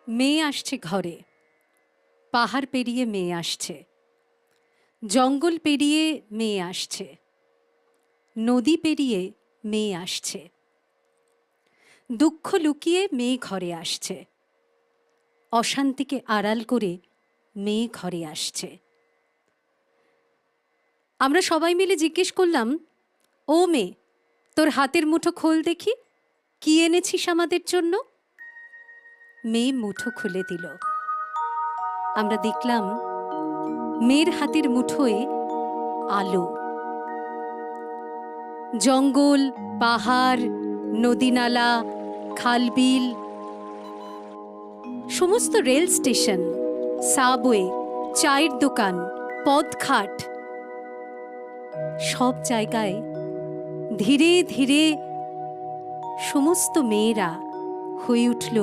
মেয়ে আসছে ঘরে, পাহাড় পেরিয়ে মেয়ে আসছে, জঙ্গল পেরিয়ে মেয়ে আসছে, নদী পেরিয়ে মেয়ে আসছে, দুঃখ লুকিয়ে মেয়ে ঘরে আসছে, অশান্তিকে আড়াল করে মেয়ে ঘরে আসছে। আমরা সবাই মিলে জিজ্ঞেস করলাম, ও মেয়ে, তোর হাতের মুঠো খোল দেখি, কি এনেছিস আমাদের জন্য? মেয়ে মুঠো খুলে দিল। আমরা দেখলাম মেয়ের হাতের মুঠোয় আলো। জঙ্গল, পাহাড়, নদীনালা, খালবিল, সমস্ত রেল স্টেশন, সাবওয়ে, চায়ের দোকান, পদঘাট, সব জায়গায় ধীরে ধীরে সমস্ত মেয়েরা হয়ে উঠল